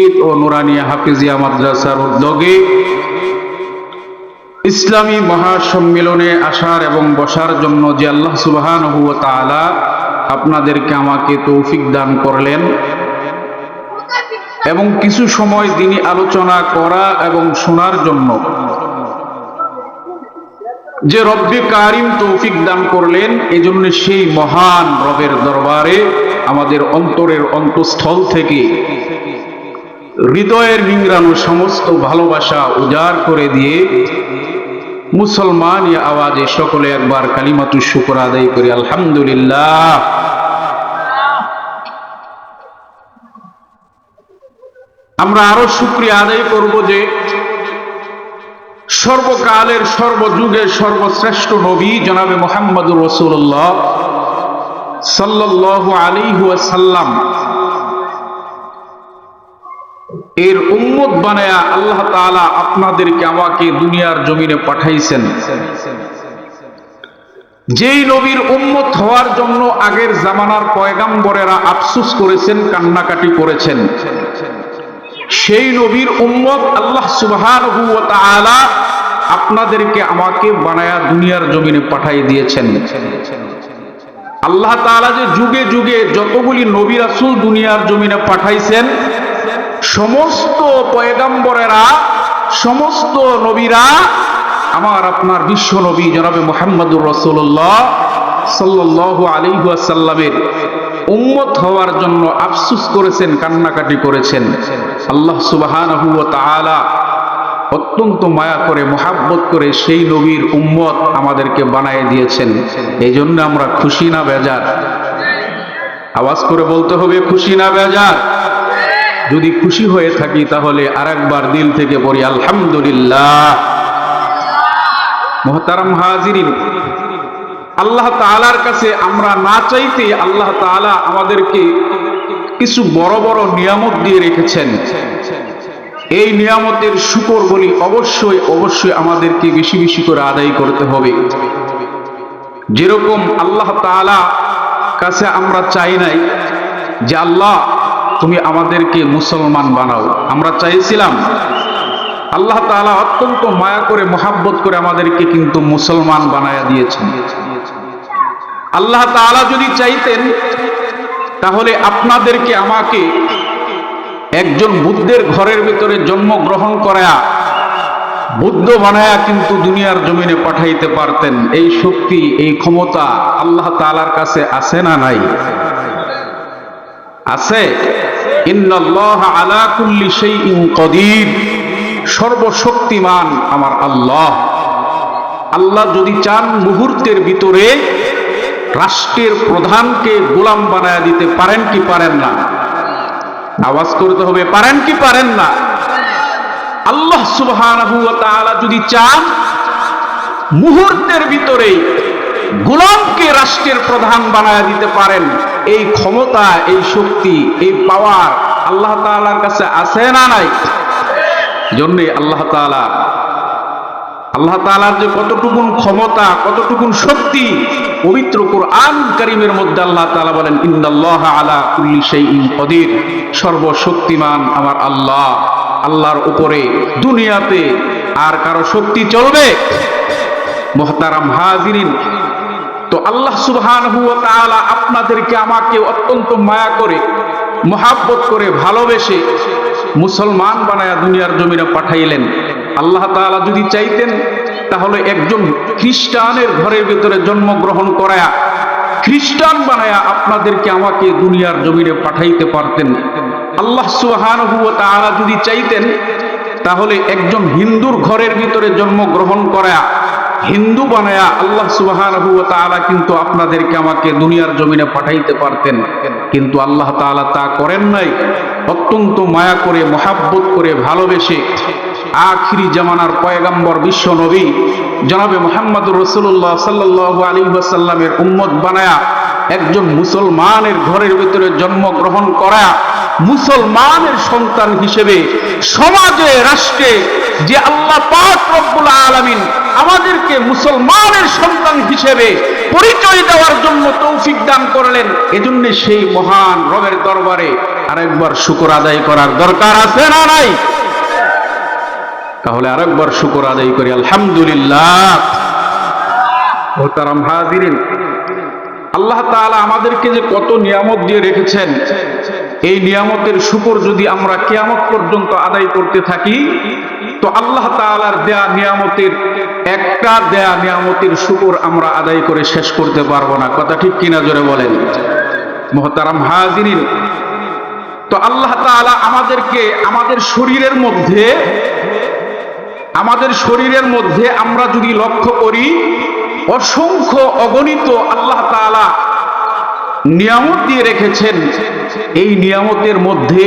মসজিদ ও নুরানিয়া হাফিজিয়া মাদ্রাসার উদ্যোগে ইসলামী মহাসম্মেলনে আসার এবং বসার জন্য যে আল্লাহ সুবহানাহু ওয়া তাআলা আপনাদেরকে আমাকে তৌফিক দান করলেন এবং কিছু সময় দিনী আলোচনা করা এবং শোনার জন্য যে রব্বে কারিম তৌফিক দান করলেন, এজন্য সেই মহান রবের দরবারে আমাদের অন্তরের অন্তঃস্থল থেকে হৃদয়ের নিংড়ানো সমস্ত ভালোবাসা উজাড় করে দিয়ে মুসলমান আওয়াজে সকলে একবার কালিমাতুশ শুকর আদায় করি, আলহামদুলিল্লাহ। আমরা আরো শুকরিয়া আদায় করব যে সর্বকালের সর্বযুগের সর্বশ্রেষ্ঠ নবী জনাবে মুহাম্মদুর রাসূলুল্লাহ সাল্লাল্লাহু আলাইহি ওয়াসাল্লাম এর উম্মত বানায়া আল্লাহ তাআলা আপনাদেরকে আমাকে দুনিয়ার জমিনে পাঠাইছেন। যেই নবীর উম্মত হওয়ার জন্য আগের জামানার পয়গাম্বরেরা আফসোস করেছেন, কান্নাকাটি করেছেন, সেই নবীর উম্মত আল্লাহ সুবহানাহু ওয়া তাআলা আপনাদেরকে আমাকে বানায়া দুনিয়ার জমিনে পাঠিয়ে দিয়েছেন। আল্লাহ তাআলা যে যুগে যুগে যতগুলি নবী রাসূল দুনিয়ার জমিনে পাঠাইছেন, সমস্ত পয়গাম্বরেরা, সমস্ত নবীরা আমার আপনার বিশ্ব নবী জনাবে মুহাম্মদুর রাসূলুল্লাহ সাল্লাল্লাহু আলাইহি ওয়াসাল্লামের উম্মত হওয়ার জন্য আফসোস করেছেন, কান্নাকাটি করেছেন। আল্লাহ সুবহানাহু ওয়া তাআলা অত্যন্ত মায়া করে, মহাব্বত করে সেই নবীর উম্মত আমাদেরকে বানিয়ে দিয়েছেন। এই জন্য আমরা খুশি না বেজার? আওয়াজ করে বলতে হবে, খুশি না বেজার? যদি খুশি হয়ে থাকি তাহলে আরেকবার দিল থেকে বলি আলহামদুলিল্লাহ। মুহতারাম হাজিরিন, আল্লাহ তাআলার কাছে আমরা না চাইতে আল্লাহ তাআলা আমাদেরকে কিছু বড় বড় নিয়ামত দিয়ে রেখেছেন। এই নিয়ামতের শুকর বলি অবশ্যই অবশ্যই আমাদেরকে বেশি বেশি করে আদায় করতে হবে। যেরকম আল্লাহ তাআলা কাছে আমরা চাই নাই যে আল্লাহ তুমি আমাদেরকে মুসলমান বানাও, আমরা চাইছিলাম। আল্লাহ তাআলা অত্যন্ত মায়া করে, মহাব্বত করে আমাদেরকে কিন্তু মুসলমান বানায়া দিয়েছেন। আল্লাহ তাআলা যদি চাইতেন তাহলে আপনাদেরকে আমাকে একজন বুদ্ধের ঘরের ভিতরে জন্মগ্রহণ করায়া বুদ্ধ বানায়া কিন্তু দুনিয়ার জমিনে পাঠাইতে পারতেন। এই শক্তি, এই ক্ষমতা আল্লাহ তাআলার কাছে আছে না নাই? আছে। ইন্নাল্লাহা আলা কুল্লি শাইইন কাদির, সর্বশক্তিমান আমার আল্লাহ। আল্লাহ যদি চান মুহূর্তের ভিতরে রাষ্ট্রের প্রধানকে গোলাম বানায়া দিতে পারেন কি পারেন না? আওয়াজ করতে হবে, পারেন কি পারেন না? আল্লাহ সুবহানাহু ওয়া তাআলা যদি চান মুহূর্তের ভিতরে গোলামকে রাষ্ট্রের প্রধান বানায়া দিতে পারেন। এই ক্ষমতা, এই শক্তি, এই পাওয়ার আল্লাহ তাআলার কাছে আছে না নাই? জন্য আল্লাহ তাআলার যে কতটুকুন ক্ষমতা, কতটুকুন শক্তি, পবিত্র কুরআন কারীমের মধ্যে আল্লাহ তাআলা বলেন ইন্নাল্লাহা আলা কুল্লি শাইইন কাদির, সর্বশক্তিমান আমার আল্লাহ। আল্লাহর উপরে দুনিয়াতে আর কারো শক্তি চলবে? মুহতারাম হাজিরিন, তো আল্লাহ সুবহানাহু ওয়া তাআলা আপনাদেরকে আমাকে অত্যন্ত মায়া করে, মহাব্বত করে, ভালোবেসে মুসলমান বানায়া দুনিয়ার জমিনে পাঠাইলেন। আল্লাহ তাআলা যদি চাইতেন তাহলে একজন খ্রিস্টানের ঘরের ভিতরে জন্মগ্রহণ করায়া খ্রিস্টান বানায়া আপনাদেরকে আমাকে দুনিয়ার জমিনে পাঠাইতে পারতেন। আল্লাহ সুবহানাহু ওয়া তাআলা যদি চাইতেন তাহলে একজন হিন্দুর ঘরের ভিতরে জন্মগ্রহণ করায়া হিন্দু বানায়া আল্লাহ সুবহানাহু ওয়া তাআলা কিন্তু আপনাদেরকে আমাকে দুনিয়ার জমিনে পাঠাইতে পারতেন। কিন্তু আল্লাহ তাআলা তা করেন নাই। অত্যন্ত মায়া করে, মহাব্বত করে, ভালোবেসে আখিরি জামানার পয়গাম্বর বিশ্ব নবী জনাবে মুহাম্মদুর রাসূলুল্লাহ সাল্লাল্লাহু আলাইহি ওয়াসাল্লামের উম্মত বানায়া একজন মুসলমানের ঘরের ভিতরে জন্মগ্রহণ করা, মুসলমানের সন্তান হিসেবে সমাজে, রাষ্ট্রে যে আল্লাহ পাক রব্বুল আলামিন আমাদেরকে মুসলমানের সন্তান হিসেবে পরিচয় দেওয়ার জন্য তৌফিক দান করলেন, এজন্য সেই মহান রবের দরবারে আরেকবার শুকর আদায় করার দরকার আছে না নাই? তাহলে আরেকবার শুকর আদায় করি, আলহামদুলিল্লাহ। মোহতারাম হাজিরিন, আল্লাহ তাআলা আমাদেরকে যে কত নিয়ামত দিয়ে রেখেছেন, এই নিয়ামতের শুকর যদি আমরা কিয়ামত পর্যন্ত আদায় করতে থাকি, তো আল্লাহ তাআলার দেয়া নিয়ামতের একটা দেয়া নিয়ামতের শুকর আমরা আদায় করে শেষ করতে পারবো না। কথা ঠিক কিনা জোরে বলেন। মোহতারাম হাজিরিন, তো আল্লাহ তাআলা আমাদেরকে আমাদের শরীরের মধ্যে আমরা যদি লক্ষ্য করি, অসংখ্য অগণিত আল্লাহ তাআলা নিয়ামত দিয়ে রেখেছেন। এই নিয়ামতের মধ্যে